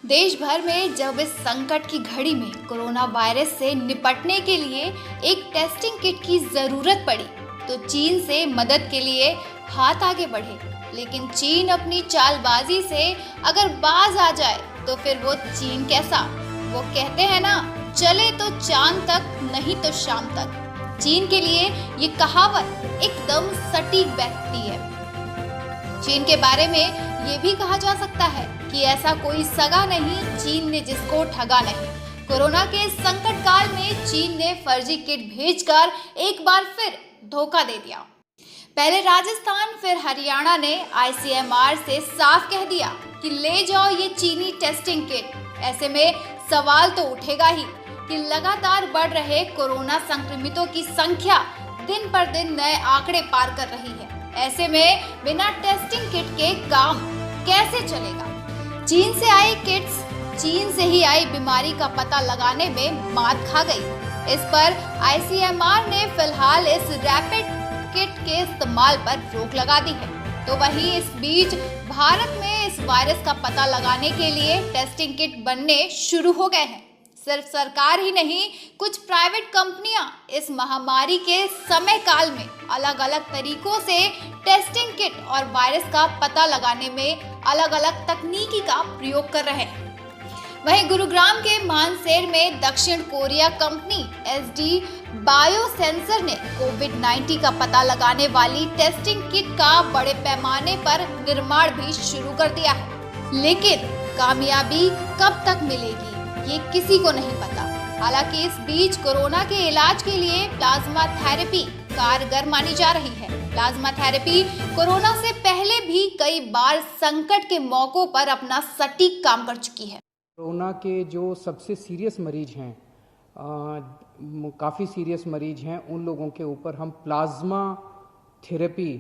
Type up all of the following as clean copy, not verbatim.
देश भर में जब इस संकट की घड़ी में कोरोना वायरस से निपटने के लिए एक टेस्टिंग किट की जरूरत पड़ी तो चीन से मदद के लिए हाथ आगे बढ़े। लेकिन चीन अपनी चालबाजी से अगर बाज आ जाए तो फिर वो चीन कैसा। वो कहते हैं ना, चले तो चांद तक नहीं तो शाम तक। चीन के लिए ये कहावत एकदम सटीक बैठती है। चीन के बारे में ये भी कहा जा सकता है कि ऐसा कोई सगा नहीं चीन ने जिसको ठगा नहीं। कोरोना के संकट काल में चीन ने फर्जी किट भेजकर एक बार फिर धोखा दे दिया। पहले राजस्थान फिर हरियाणा ने ICMR से साफ कह दिया कि ले जाओ ये चीनी टेस्टिंग किट। ऐसे में सवाल तो उठेगा ही कि लगातार बढ़ रहे कोरोना संक्रमितों की संख्या दिन पर दिन नए आंकड़े पार कर रही है। ऐसे में बिना टेस्टिंग किट के काम कैसे चलेगा। चीन से आई किट्स चीन से ही आई बीमारी का पता लगाने में मात खा गई। इस पर ICMR ने फिलहाल इस रैपिड किट के इस्तेमाल पर रोक लगा दी है। तो वहीं इस बीच भारत में इस वायरस का पता लगाने के लिए टेस्टिंग किट बनने शुरू हो गए हैं। सिर्फ सरकार ही नहीं, कुछ प्राइवेट कंपनियां इस महामारी के समय काल में अलग अलग तरीकों से टेस्टिंग किट और वायरस का पता लगाने में अलग अलग तकनीकी का प्रयोग कर रहे हैं। वहीं गुरुग्राम के मानसेर में दक्षिण कोरिया कंपनी SD बायोसेंसर ने कोविड-19 का पता लगाने वाली टेस्टिंग किट का बड़े पैमाने पर निर्माण भी शुरू कर दिया है। लेकिन कामयाबी कब तक मिलेगी ये किसी को नहीं पता। हालांकि इस बीच कोरोना के इलाज के लिए प्लाज्मा थेरेपी कारगर मानी जा रही है। प्लाज्मा थेरेपी कोरोना से पहले भी कई बार संकट के मौकों पर अपना सटीक काम कर चुकी है। कोरोना के जो सबसे सीरियस मरीज हैं, काफ़ी सीरियस मरीज हैं, उन लोगों के ऊपर हम प्लाज्मा थेरेपी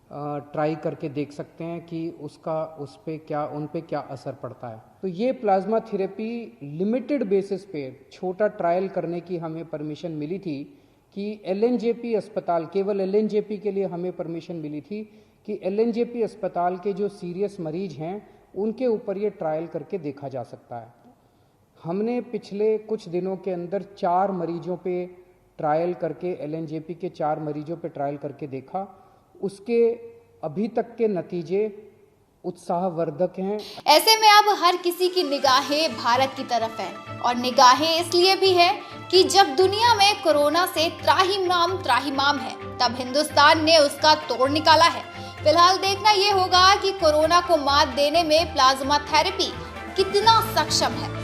ट्राई करके देख सकते हैं कि उन पे क्या असर पड़ता है। तो ये प्लाज्मा थेरेपी लिमिटेड बेसिस पे छोटा ट्रायल करने की हमें परमिशन मिली थी कि LNJP अस्पताल, केवल LNJP के लिए हमें परमिशन मिली थी कि LNJP अस्पताल के जो सीरियस मरीज हैं उनके ऊपर ये ट्रायल करके देखा जा सकता है। हमने पिछले कुछ दिनों के अंदर 4 मरीजों पे ट्रायल करके, LNJP के 4 मरीजों पे ट्रायल करके देखा। उसके अभी तक के नतीजे उत्साहवर्धक हैं। ऐसे में अब हर किसी की निगाहें भारत की तरफ है और निगाहें इसलिए भी है कि जब दुनिया में कोरोना से त्राहिमाम है, तब हिंदुस्तान ने उसका तोड़ निकाला है। फिलहाल देखना ये होगा कि कोरोना को मात देने में प्लाज्मा थेरेपी कितना सक्षम है।